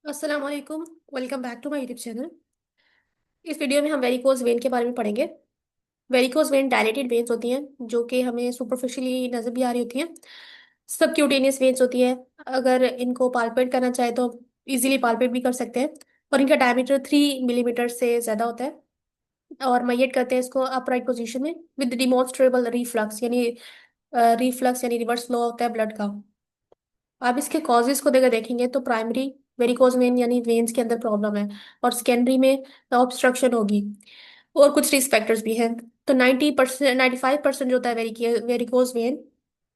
अस्सलाम वालेकुम। Welcome back to my YouTube channel. इस वीडियो में हम वेरिकोज वेन के बारे में पढ़ेंगे। वेरिकोज वेन डायलेटेड वेन्स होती हैं जो कि हमें सुपरफिशियली नजर भी आ रही होती हैं। सबक्यूटेनियस वेन्स होती हैं। अगर इनको पाल्पेट करना चाहे तो इजीली पाल्पेट भी कर सकते हैं। और इनका डायमीटर 3 मिलीमीटर से ज़्यादा होता है। और मैयट करते हैं इसको अपराइट पोजीशन में विद डिमॉन्स्ट्रेबल रिफ्लक्स यानी रिवर्स फ्लो होता है ब्लड का। आप इसके कॉजेज को देखकर देखेंगे तो प्राइमरी वेरिकोज वेन यानी वेन्स के अंदर प्रॉब्लम है। और सेकेंडरी में ऑब्स्ट्रक्शन होगी। और कुछ रिस्क फैक्टर्स भी हैं। तो 90%, 95% जो होता है varicose vein,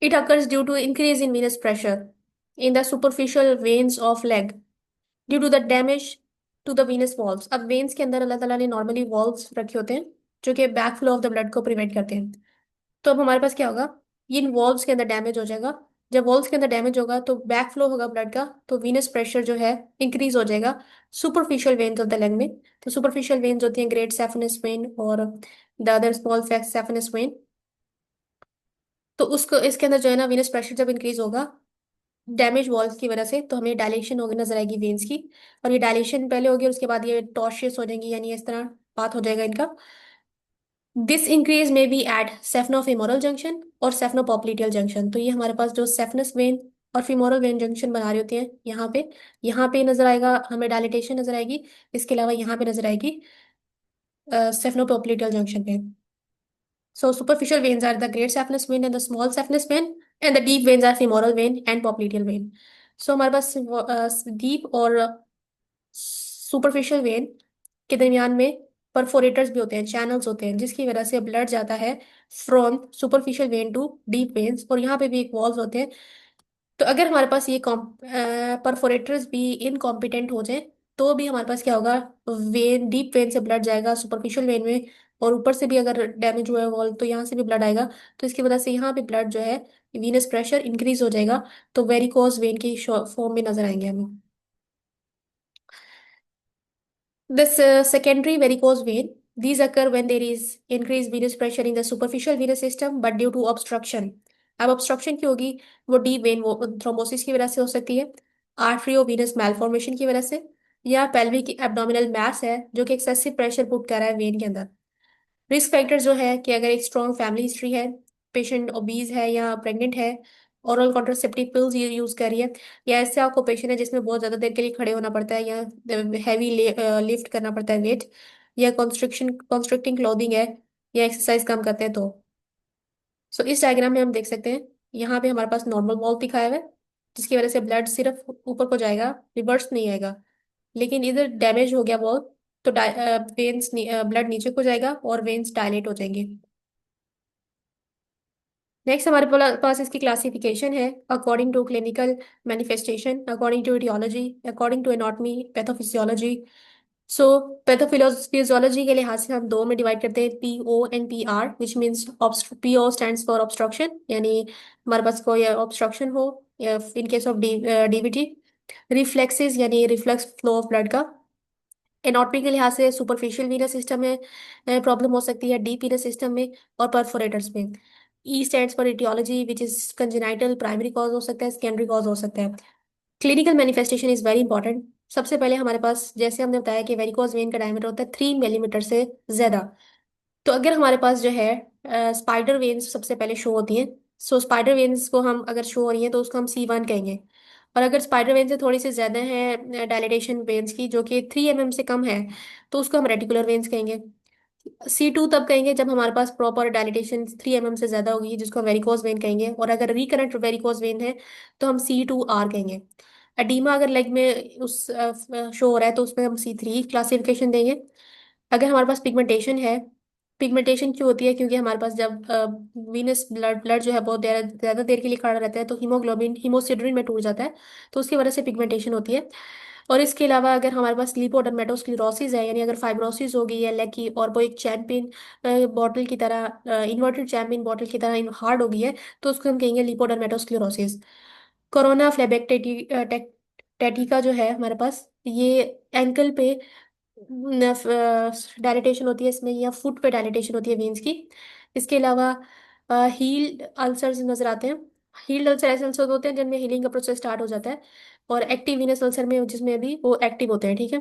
it occurs due to increase in venous pressure in the superficial veins of leg due to the damage to the venous walls. अब वेन्स के अंदर अल्लाह ताला ने नॉर्मली वॉल्स रखे होते हैं जो कि back flow of the blood को प्रिवेंट करते हैं। तो अब हमारे पास क्या होगा, ये इन वॉल्व्स के अंदर डैमेज हो जाएगा। जब वॉल्व्स के अंदर डैमेज होगा तो बैक फ्लो होगा ब्लड का, तो वीनस प्रेशर जो है इंक्रीज हो जाएगा superficial veins of the leg में। तो सुपरफिशियल वेन्स होती हैं ग्रेट सेफनस वेन और the other small saphenous when. तो उसको इसके अंदर जो है ना, वीनस प्रेशर जब इंक्रीज होगा डैमेज वॉल्व की वजह से, तो हमें डायलेशन होगी नजर आएगी वेन्स की। और ये डायलेशन पहले होगी और उसके बाद ये टॉर्शियस हो जाएंगी, यानी इस तरह बात हो जाएगा इनका। दिस इंक्रीज में बी एट सेफनोफेमोरल जंक्शन और सेफनोपोप्लिटियल जंक्शन। तो ये हमारे पास जो सेफनस वेन और फिमोरल वेन जंक्शन बना रही होती हैं यहाँ पे नजर आएगा, हमें डायलिटेशन नजर आएगी। इसके अलावा यहाँ पे नजर आएगी सेफनोपोप्लिटियल जंक्शन पे। So superficial veins are the great saphenous vein and the small saphenous vein and the deep veins are femoral vein and popliteal vein. So हमारे पास डीप और सुपरफिशियल वेन के दरमियान में परफोरेटर्स भी होते हैं, चैनल्स होते हैं, जिसकी वजह से ब्लड जाता है from superficial vein to deep veins. और यहाँ पे भी एक वॉल्व होते हैं। तो अगर हमारे पास ये परफोरेटर्स भी इनकॉम्पिटेंट हो जाए तो भी हमारे पास क्या होगा, वेन डीप वेन से ब्लड जाएगा सुपरफिशियल वेन में। और ऊपर से भी अगर डैमेज हुआ है वॉल्व तो यहाँ से भी ब्लड आएगा। तो इसकी वजह से यहाँ पे ब्लड जो है, वीनस प्रेशर इंक्रीज हो जाएगा। तो वेरिकोज वेन की फॉर्म में नजर आएंगे हमें। This secondary varicose vein, these occur when there is increased venous pressure in the superficial venous system but due to obstruction. अब obstruction की होगी, वो डीप वेन थ्रोम्बोसिस की वजह से हो सकती है, आर्टरियो venous malformation की वजह से, या पेल्विक एब्डोमिनल मास है जो कि एक्सेसिव प्रेशर पुट कर रहा है वेन के अंदर। रिस्क फैक्टर जो है कि अगर एक स्ट्रॉन्ग फैमिली हिस्ट्री है, पेशेंट ओबीज है या प्रेग्नेंट है, ओरल कॉन्ट्रासेप्टिव पिल्स ये यूज कर रही है, या ऐसे ऑक्यूपेशन है जिसमें बहुत ज्यादा देर के लिए खड़े होना पड़ता है या हैवी लिफ्ट करना पड़ता है वेट, या कॉन्स्ट्रिक्टिंग क्लोथिंग है, या एक्सरसाइज कम करते हैं तो। सो इस डायग्राम में हम देख सकते हैं, यहाँ पे हमारे पास नॉर्मल वॉल दिखाया हुआ है जिसकी वजह से ब्लड सिर्फ ऊपर को जाएगा, रिवर्स नहीं आएगा। लेकिन इधर डैमेज हो गया वॉल, तो वेन्स ब्लड नीचे को जाएगा और वेन्स डायलेट हो जाएंगे। नेक्स्ट हमारे पास इसकी क्लासिफिकेशन है according to clinical manifestation, according to etiology, according to anatomy, pathophysiology. So pathophysiology के लिहाज से हम दो में डिवाइड करते हैं, PO and PR, which means PO stands for obstruction, यानी हमारे पास कोई ऑब्स्ट्रक्शन हो, या in case of DVT। Reflexes यानी रिफ्लेक्स फ्लो ऑफ ब्लड का। एनाटॉमी के लिहाज से सुपरफिशियल वीनस सिस्टम में प्रॉब्लम हो सकती है, डीप वीनस सिस्टम में और परफोरेटर्स में। E stands for etiology which is congenital, primary cause हो सकता है, सेकेंडरी कॉज हो सकता है। Clinical manifestation is very important. सबसे पहले हमारे पास जैसे हमने बताया कि वेरिकोज वेन का डायमीटर होता है 3 मिलीमीटर से ज्यादा। तो अगर हमारे पास जो है स्पाइडर वेन्स सबसे पहले शो होती हैं। सो स्पाइडर वेन्स को हम अगर शो हो रही हैं तो उसको हम C1 कहेंगे। और अगर स्पाइडर वेन से थोड़ी सी ज्यादा है डायलिटेशन वेन्स की, जो कि 3 mm से कम है, तो उसको हम रेटिकुलर वेन्स कहेंगे। C2 तब कहेंगे जब हमारे पास प्रॉपर डायलिटेशन 3 mm से ज्यादा होगी, जिसको हम वेरिकोज वेन कहेंगे। और अगर रिकरेंट वेरिकोज वेन है तो हम C2R कहेंगे। एडीमा अगर लेग में उस शो हो रहा है तो उसमें हम C3 क्लासिफिकेशन देंगे। अगर हमारे पास पिगमेंटेशन है, पिगमेंटेशन क्यों होती है, क्योंकि हमारे पास जब वीनस ब्लड ब्लड जो है बहुत देर ज़्यादा देर के लिए खड़ा रहता है तो हीमोग्लोबिन हीमोसिडरिन में टूट जाता है, तो उसकी वजह से पिगमेंटेशन होती है। और इसके अलावा अगर हमारे पास लिपोडर्मेटोस्क्लेरोसिस है, यानी अगर फाइब्रोसिस हो गई है लेग की और वो एक चैंपियन बॉटल की तरह, इन्वर्टेड चैंपियन बॉटल की तरह हार्ड हो गई है, तो उसको हम कहेंगे लिपोडर्मेटोस्क्लेरोसिस। कोरोना फ्लेबेक टेटिका जो है हमारे पास, ये एंकल पे डायलिटेशन होती है इसमें, या फुट पे डायलिटेशन होती है वेन्स की। इसके अलावा हील अल्सर्स नजर आते हैं। हील्ड अल्सर ऐसे अल्सर होते हैं जिनमें हीलिंग का प्रोसेस स्टार्ट हो जाता है, और एक्टिव वीनस अल्सर में जिसमें भी वो एक्टिव होते हैं, ठीक है।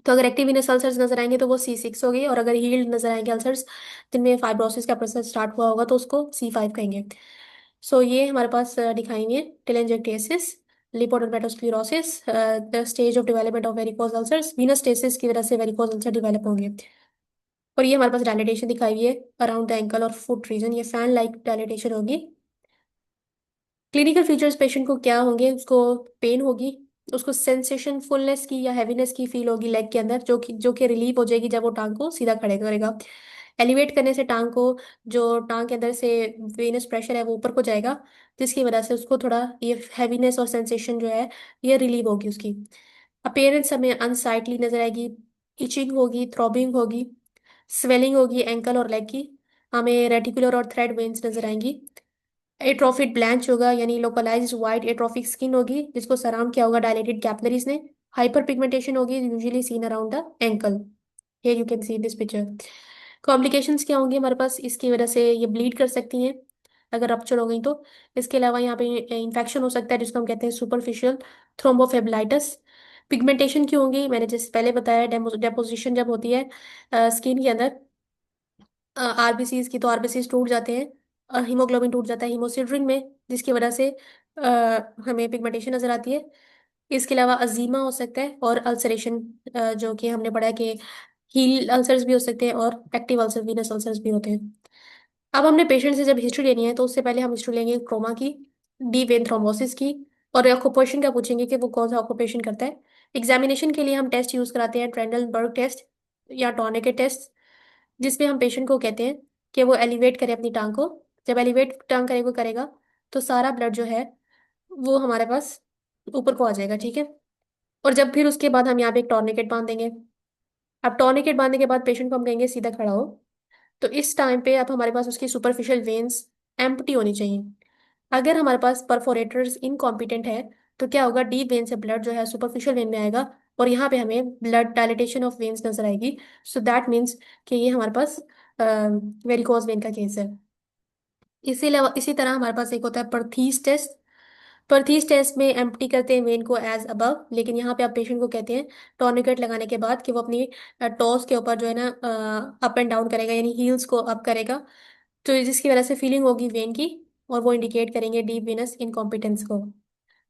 तो अगर एक्टिव वीनस अल्सर्स नजर आएंगे तो वो C6 हो गई, और अगर हील्ड नजर आएंगे अल्सर्स जिनमें फाइब्रोसिस का प्रोसेस स्टार्ट हुआ होगा तो उसको C5 कहेंगे। सो ये हमारे पास दिखाएंगे telangiectasis, lipodermatosclerosis, the stage of development of varicose ulcers, venous stasis की वजह से वेरिकोज अल्सर डेवलप होंगे। और ये हमारे पास डायलिटेशन दिखाई हुई है अराउंड द एंकल और फुट रीजन, ये फैन लाइक डायलिटेशन होगी। क्लिनिकल फीचर्स पेशेंट को क्या होंगे, उसको पेन होगी, उसको सेंसेशन फुलनेस की या हैवीनेस की फील होगी लेग के अंदर, जो कि रिलीव हो जाएगी जब वो टांग को सीधा खड़े करेगा। एलिवेट करने से टांग को, जो टांग के अंदर से वेनस प्रेशर है वो ऊपर को जाएगा, जिसकी वजह से उसको थोड़ा ये हैवीनेस और सेंसेशन जो है ये रिलीव होगी उसकी। अपीयरेंस हमें अनसाइटली नजर आएगी, इचिंग होगी, थ्रॉबिंग होगी, स्वेलिंग होगी एंकल और लेग की, हमें रेटिकुलर और थ्रेड वेन्स नजर आएंगी। एट्रोफिक ब्लैंच होगा यानी लोकलाइज्ड वाइट एट्रोफिक स्किन होगी जिसको सराउंड किया होगा डायलेटेड कैपिलरीज ने। हाइपर पिगमेंटेशन होगी usually scene around the ankle. Here you can see this picture. Complications क्या होंगी हमारे पास, इसकी वजह से ये ब्लीड कर सकती हैं अगर रप्चर हो गई तो। इसके अलावा यहाँ पे इन्फेक्शन हो सकता है जिसको हम कहते हैं सुपरफिशियल थ्रोम्बोफेबलाइटिस। पिगमेंटेशन क्यों होंगी, मैंने जैसे पहले बताया, डेपोजिशन जब होती है स्किन के अंदर आरबीसीज की, तो आरबीसीज टूट जाते हैं और हीमोग्लोबिन टूट जाता है हीमोसिड्रिन में, जिसकी वजह से हमें पिगमेंटेशन नजर आती है। इसके अलावा अजीमा हो सकता है और अल्सरेशन, जो कि हमने पढ़ा है कि हील अल्सर्स भी हो सकते हैं और एक्टिव अल्सर वीनस अल्सर्स भी होते हैं। अब हमने पेशेंट से जब हिस्ट्री लेनी है तो उससे पहले हम हिस्ट्री लेंगे ट्रोमा की, डीप वेन थ्रोम्बोसिस की, और ऑक्यूपेशन का पूछेंगे कि वो कौन सा ऑक्यूपेशन करता है। एग्जामिनेशन के लिए हम टेस्ट यूज कराते हैं ट्रेंडलबर्ग टेस्ट या टॉर्निकेट टेस्ट, जिसमें हम पेशेंट को कहते हैं कि वो एलिवेट करे अपनी टांग को। जब एलिवेट टांग करे वो करेगा तो सारा ब्लड जो है वो हमारे पास ऊपर को आ जाएगा, ठीक है। और जब फिर उसके बाद हम यहाँ पे एक टॉर्निकेट बांध देंगे। अब टॉर्निकेट बांधने के बाद पेशेंट को हम कहेंगे सीधा खड़ा हो। तो इस टाइम पे अब हमारे पास उसकी सुपरफिशियल वेन्स एम्प्टी होनी चाहिए। अगर हमारे पास परफोरेटर्स इनकॉम्पिटेंट है तो क्या होगा, डीप वेन से ब्लड जो है सुपरफिशियल वेन में आएगा और यहाँ पे हमें ब्लड डायलिटेशन ऑफ वेन्स नजर आएगी। सो दैट मीन्स कि ये हमारे पास वेरिकोज वेन का केस है। इसी तरह हमारे पास एक होता है परथीस टेस्ट। परथीस टेस्ट में एम्प्टी करते हैं वेन को एज अबव, लेकिन यहाँ पे आप पेशेंट को कहते हैं टॉर्निकेट लगाने के बाद कि वो अपनी टोस के ऊपर जो है ना अप एंड डाउन करेगा, यानी हील्स को अप करेगा, तो जिसकी वजह से फीलिंग होगी वेन की, और वो इंडिकेट करेंगे डीप वेनस इनकॉम्पिटेंस को।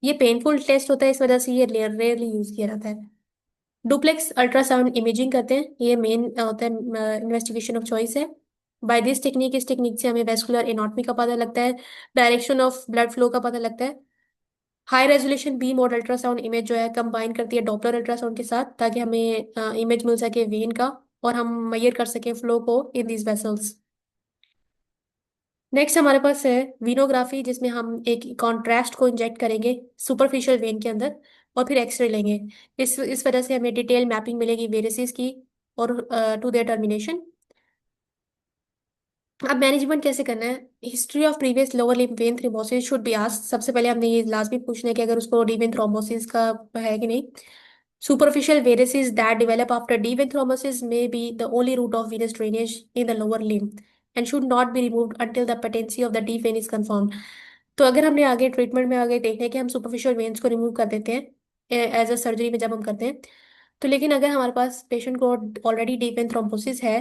ये पेनफुल टेस्ट होता है, इस वजह से ये रेयरली यूज किया जाता है। डुप्लेक्स अल्ट्रासाउंड इमेजिंग करते हैं, ये मेन होता है इन्वेस्टिगेशन ऑफ चॉइस है। बाय दिस टेक्निक, इस टेक्निक से हमें वेस्कुलर एनाटॉमी का पता लगता है, डायरेक्शन ऑफ ब्लड फ्लो का पता लगता है। हाई रेजोल्यूशन बीम और अल्ट्रासाउंड इमेज जो है कंबाइन करती है डॉपलर अल्ट्रासाउंड के साथ, ताकि हमें इमेज मिल सके वेन का और हम मेजर कर सकें फ्लो को इन दीज वेसल्स। नेक्स्ट हमारे पास है वीनोग्राफी, जिसमें हम एक कॉन्ट्रास्ट को इंजेक्ट करेंगे सुपरफिशियल वेन के अंदर और फिर एक्सरे लेंगे। इस वजह से हमें डिटेल मैपिंग मिलेगी वेरिसेस की और टू देयर टर्मिनेशन। अब मैनेजमेंट कैसे करना है, history of previous lower limb vein thrombosis should be asked. सबसे पहले हमने ये लाजमी पूछना है कि अगर उसको डी वेन थ्रोम्बोसिस का है कि नहीं। Superficial varices that develop after deep vein thrombosis may be the only route of venous drainage in the lower limb and should not be removed until the patency of the deep vein is confirmed। तो अगर हमने आगे treatment में आगे देखा है कि हम सुपरफिशियल वेन्स को रिमूव कर देते हैं एज अ सर्जरी में जब हम करते हैं, तो लेकिन अगर हमारे पास पेशेंट को ऑलरेडी डीप वेन थ्रोम्बोसिस है,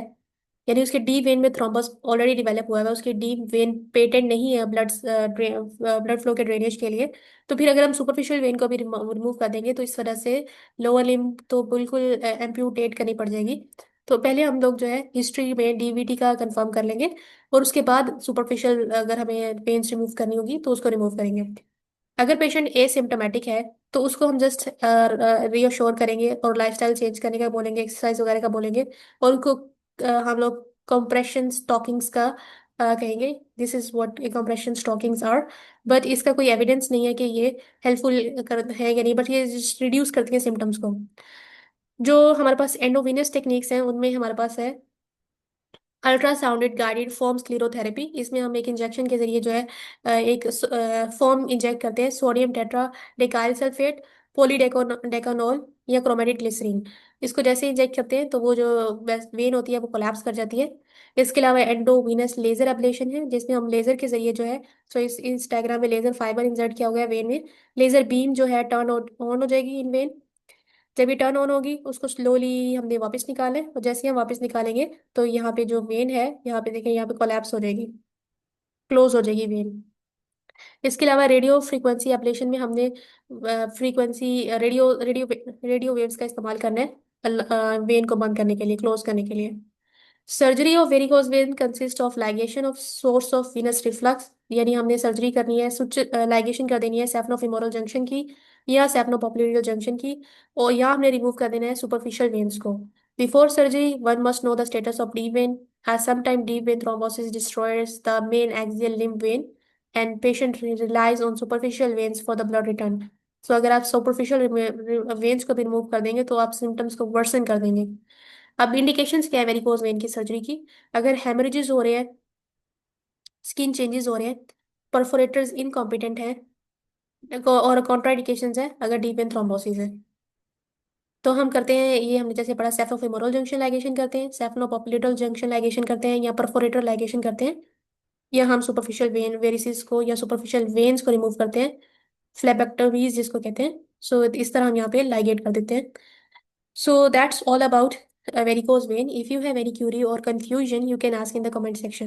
यानी उसके डीप वेन में थ्रोम्बस ऑलरेडी डेवलप हुआ है, उसकी डीप वेन पेटेंट नहीं है ब्लड फ्लो के ड्रेनेज के लिए, तो फिर अगर हम सुपरफिशियल वेन को भी रिमूव कर देंगे तो इस वजह से लोअर लिम्ब तो बिल्कुल एम्प्यूटेट करनी पड़ जाएगी। तो पहले हम लोग जो है हिस्ट्री में डीवीटी का कंफर्म कर लेंगे और उसके बाद सुपरफिशियल अगर हमें वेन्स रिमूव करनी होगी तो उसको रिमूव करेंगे। अगर पेशेंट एसिम्टोमेटिक है तो उसको हम जस्ट रीअश्योर करेंगे और लाइफस्टाइल चेंज करने का बोलेंगे, एक्सरसाइज वगैरह का बोलेंगे, और उनको हम लोग कंप्रेशन स्टॉकिंग्स का कहेंगे। This is what compression stockings are. But इसका कोई एविडेंस नहीं है कि ये हेल्पफुल कर है या नहीं, बट ये रिड्यूस करती है सिम्टम्स को। जो हमारे पास एंडोविनस टेक्निक्स हैं उनमें हमारे पास है अल्ट्रासाउंडेड गाइडेड फॉर्म स्क्लेरोथेरेपी। इसमें हम एक इंजेक्शन के जरिए जो है एक फॉर्म इंजेक्ट करते हैं सोडियम टेट्रा डेकाइल सल्फेट, पॉलीडेकोनॉल या क्रोमेटिक ग्लिसरीन। इसको जैसे इंजेक्ट करते हैं तो वो जो वेन होती है वो कोलैप्स कर जाती है। इसके अलावा एंडोवीनस लेजर एब्लेशन है, जिसमें हम लेजर के जरिए जो है, तो इस डायग्राम में लेजर फाइबर इंसर्ट किया हुआ है वेन में। लेजर बीम जो है टर्न ऑन हो जाएगी इन वेन। जब ये टर्न ऑन होगी उसको स्लोली हमने वापस निकाले, और जैसे ही हम वापस निकालेंगे तो यहाँ पे जो वेन है, यहाँ पे देखें, यहाँ पे कोलैप्स हो जाएगी, क्लोज हो जाएगी वेन। इसके अलावा रेडियो फ्रीक्वेंसी एब्लेशन में हमने फ्रीक्वेंसी रेडियो वेव्स का इस्तेमाल करना है वेन को बंद करने के लिए, क्लोज करने के लिए। Surgery of varicose vein consist of ligation of source of Venus reflux, यानी हमने सर्जरी करनी है, सुच लाइगेशन कर देनी है सेफनोफिमोरल जंक्शन की या सेफनोपोप्लिडियल जंक्शन की, और यहाँ हमने रिमूव कर देना है सुपरफिशियल वेन्स को। Before surgery one must know the status of deep vein, as sometimes deep vein thrombosis destroys the main axial limb vein and patient relies on superficial veins for the blood return. So अगर आप superficial veins को भी remove कर देंगे तो आप symptoms को version कर देंगे। अब इंडिकेशंस क्या है वेरिकोज वेन की सर्जरी की? अगर हेमरेजेस हो रहे हैं, स्किन चेंजेस हो रहे हैं, परफोरेटर्स इनकॉम्पिटेंट है, और कॉन्ट्राइंडिकेशंस है अगर डीप वेन थ्रोम्बोसिस है, तो हम करते हैं ये, हमने जैसे पढ़ा, सेफनोफिमोरल जंक्शन लाइगेशन करते हैं, सेफनोपोप्लिटल जंक्शन लाइगेशन करते हैं, या परफोरेटर लाइगेशन करते हैं, या हम सुपरफिशियल वेन वेरिसिस को या सुपरफिशियल वेन्स को रिमूव करते हैं, फ्लेबेक्टोमीज जिसको कहते हैं। सो इस तरह हम यहाँ पे लाइगेट कर देते हैं। So that's all about varicose vein. If you have any query or confusion you can ask in the comment section.